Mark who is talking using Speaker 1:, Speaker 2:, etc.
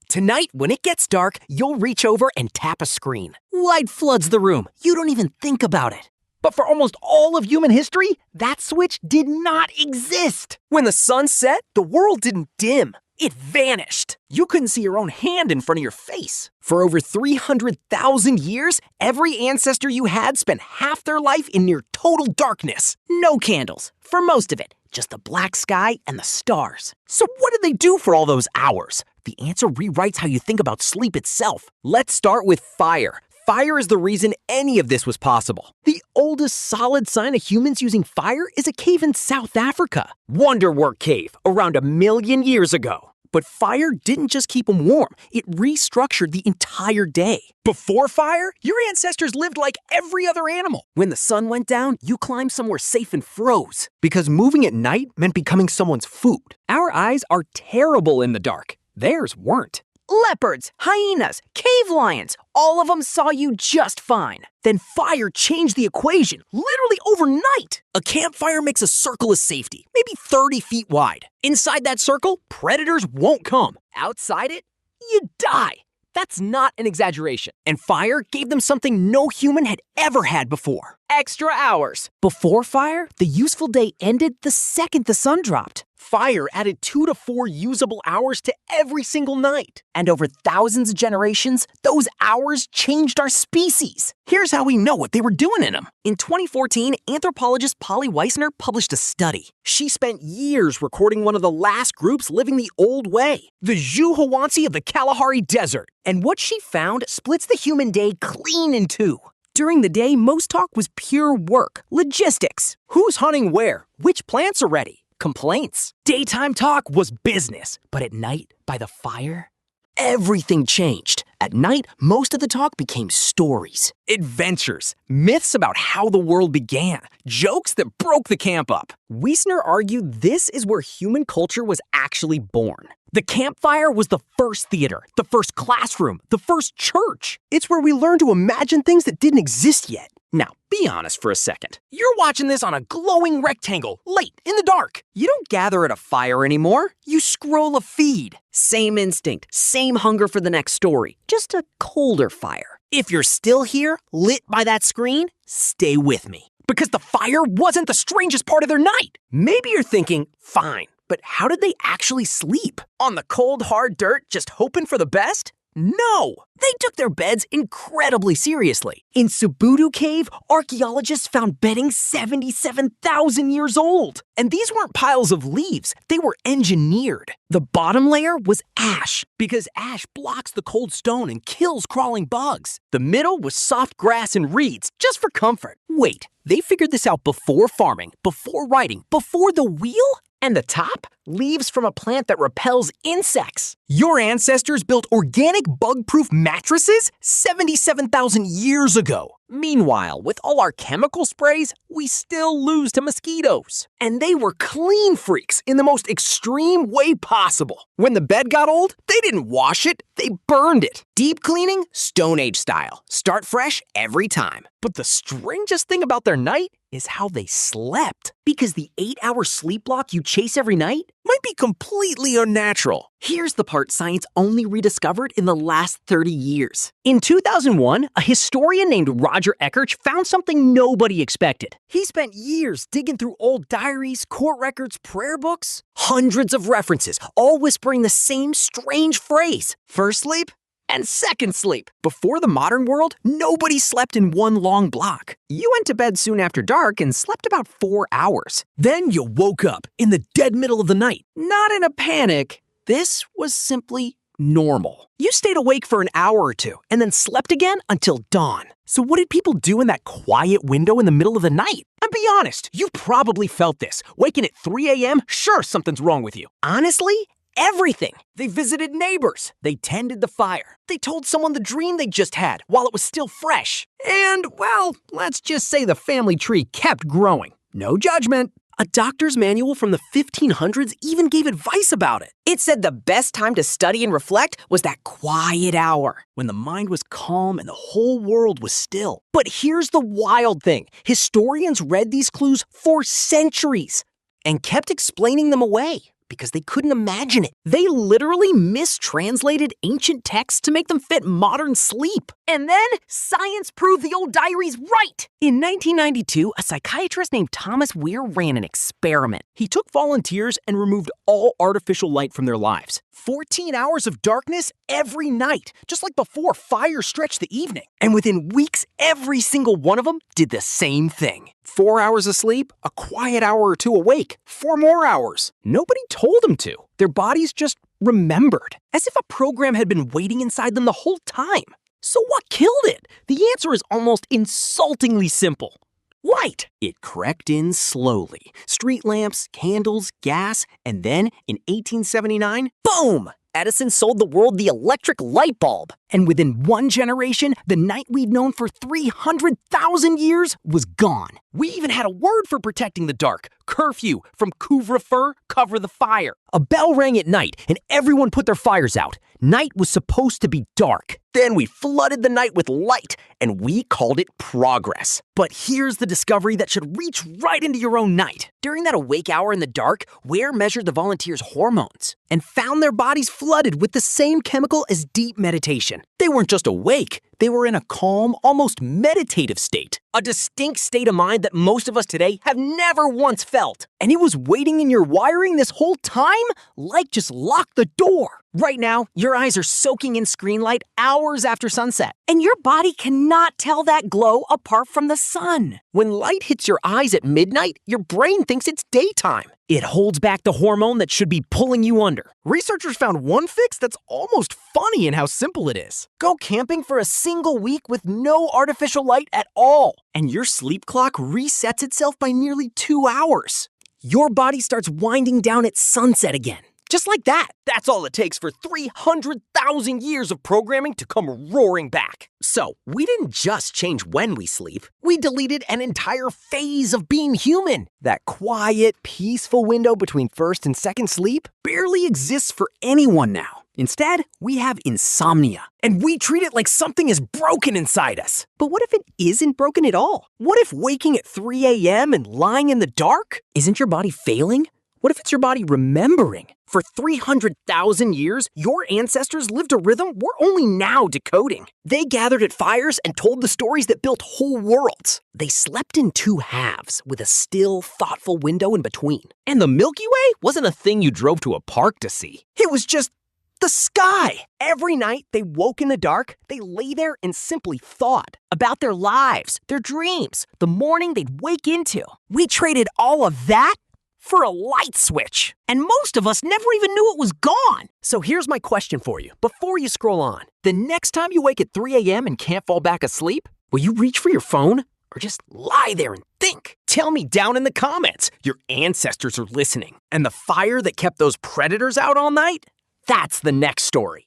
Speaker 1: Tonight, when it gets dark, you'll reach over and tap a screen. Light floods the room. You don't even think about it. But for almost all of human history, that switch did not exist. When the sun set, the world didn't dim. It vanished. You couldn't see your own hand in front of your face. For over 300,000 years, every ancestor you had spent half their life in near total darkness. No candles, for most of it. Just the black sky and the stars. So what did they do for all those hours? The answer rewrites how you think about sleep itself. Let's start with fire. Fire is the reason any of this was possible. The oldest solid sign of humans using fire is a cave in South Africa. Wonderwork Cave, around 1 million years ago. But fire didn't just keep them warm, it restructured the entire day. Before fire, your ancestors lived like every other animal. When the sun went down, you climbed somewhere safe and froze. Because moving at night meant becoming someone's food. Our eyes are terrible in the dark. Theirs weren't. Leopards, hyenas, cave lions, all of them saw you just fine. Then fire changed the equation, literally overnight. A campfire makes a circle of safety, maybe 30 feet wide. Inside that circle, predators won't come. Outside it, you die. That's not an exaggeration. And fire gave them something no human had ever had before. Extra hours. Before fire, the useful day ended the second the sun dropped. Fire added 2 to 4 usable hours to every single night. And over thousands of generations, those hours changed our species. Here's how we know what they were doing in them. In 2014, anthropologist Polly Weissner published a study. She spent years recording one of the last groups living the old way, the Juhawantsi of the Kalahari Desert. And what she found splits the human day clean in two. During the day, most talk was pure work, logistics. Who's hunting where? Which plants are ready? Complaints. Daytime talk was business, but at night, by the fire, everything changed. At night, most of the talk became stories, adventures, myths about how the world began, jokes that broke the camp up. Weissner argued this is where human culture was actually born. The campfire was the first theater, the first classroom, the first church. It's where we learned to imagine things that didn't exist yet. Now, be honest for a second. You're watching this on a glowing rectangle, late, in the dark. You don't gather at a fire anymore. You scroll a feed. Same instinct, same hunger for the next story, just a colder fire. If you're still here, lit by that screen, stay with me. Because the fire wasn't the strangest part of their night. Maybe you're thinking, fine, but how did they actually sleep? On the cold, hard dirt, just hoping for the best? No! They took their beds incredibly seriously. In Subudu Cave, archaeologists found bedding 77,000 years old. And these weren't piles of leaves, they were engineered. The bottom layer was ash, because ash blocks the cold stone and kills crawling bugs. The middle was soft grass and reeds, just for comfort. Wait, they figured this out before farming, before writing, before the wheel? And the top? Leaves from a plant that repels insects. Your ancestors built organic bug-proof mattresses 77,000 years ago. Meanwhile, with all our chemical sprays, we still lose to mosquitoes. And they were clean freaks in the most extreme way possible. When the bed got old, they didn't wash it, they burned it. Deep cleaning, Stone Age style. Start fresh every time. But the strangest thing about their night is how they slept. Because the 8-hour sleep block you chase every night might be completely unnatural. Here's the part science only rediscovered in the last 30 years. In 2001, a historian named Roger Eckerch found something nobody expected. He spent years digging through old diaries, court records, prayer books, hundreds of references, all whispering the same strange phrase: first sleep and second sleep. Before the modern world, nobody slept in one long block. You went to bed soon after dark and slept about 4 hours. Then you woke up in the dead middle of the night. Not in a panic. This was simply normal. You stayed awake for an hour or two and then slept again until dawn. So what did people do in that quiet window in the middle of the night? And be honest, you probably felt this. Waking at 3 a.m., sure, something's wrong with you. Honestly, everything. They visited neighbors. They tended the fire. They told someone the dream they just had while it was still fresh. And, well, let's just say the family tree kept growing. No judgment. A doctor's manual from the 1500s even gave advice about it. It said the best time to study and reflect was that quiet hour, when the mind was calm and the whole world was still. But here's the wild thing. Historians read these clues for centuries and kept explaining them away. because they couldn't imagine it. They literally mistranslated ancient texts to make them fit modern sleep. And then science proved the old diaries right. In 1992, a psychiatrist named Thomas Weir ran an experiment. He took volunteers and removed all artificial light from their lives. 14 hours of darkness every night, just like before fire stretched the evening. And within weeks, every single one of them did the same thing. 4 hours of sleep, a quiet hour or two awake, 4 more hours. Nobody told them to. Their bodies just remembered, as if a program had been waiting inside them the whole time. So what killed it? The answer is almost insultingly simple. Light! It crept in slowly. Street lamps, candles, gas, and then, in 1879, boom! Edison sold the world the electric light bulb. And within one generation, the night we'd known for 300,000 years was gone. We even had a word for protecting the dark. Curfew, from couvre-feu, cover the fire. A bell rang at night, and everyone put their fires out. Night was supposed to be dark. Then we flooded the night with light, and we called it progress. But here's the discovery that should reach right into your own night. During that awake hour in the dark, Weir measured the volunteers' hormones and found their bodies flooded with the same chemical as deep meditation. They weren't just awake, they were in a calm, almost meditative state. A distinct state of mind that most of us today have never once felt. And it was waiting in your wiring this whole time? Like just lock the door. Right now, your eyes are soaking in screen light hours after sunset. And your body cannot tell that glow apart from the sun. When light hits your eyes at midnight, your brain thinks it's daytime. It holds back the hormone that should be pulling you under. Researchers found one fix that's almost funny in how simple it is. Go camping for a single week with no artificial light at all, and your sleep clock resets itself by nearly 2 hours. Your body starts winding down at sunset again. Just like that. That's all it takes for 300,000 years of programming to come roaring back. So, we didn't just change when we sleep. We deleted an entire phase of being human. That quiet, peaceful window between first and second sleep barely exists for anyone now. Instead, we have insomnia, and we treat it like something is broken inside us. But what if it isn't broken at all? What if waking at 3 a.m. and lying in the dark? Isn't your body failing? What if it's your body remembering? For 300,000 years, your ancestors lived a rhythm we're only now decoding. They gathered at fires and told the stories that built whole worlds. They slept in 2 halves, with a still, thoughtful window in between. And the Milky Way wasn't a thing you drove to a park to see. It was just the sky. Every night they woke in the dark, they lay there and simply thought about their lives, their dreams, the morning they'd wake into. We traded all of that for a light switch. And most of us never even knew it was gone. So here's my question for you before you scroll on. The next time you wake at 3 a.m. and can't fall back asleep, will you reach for your phone or just lie there and think? Tell me down in the comments. Your ancestors are listening. And the fire that kept those predators out all night? That's the next story.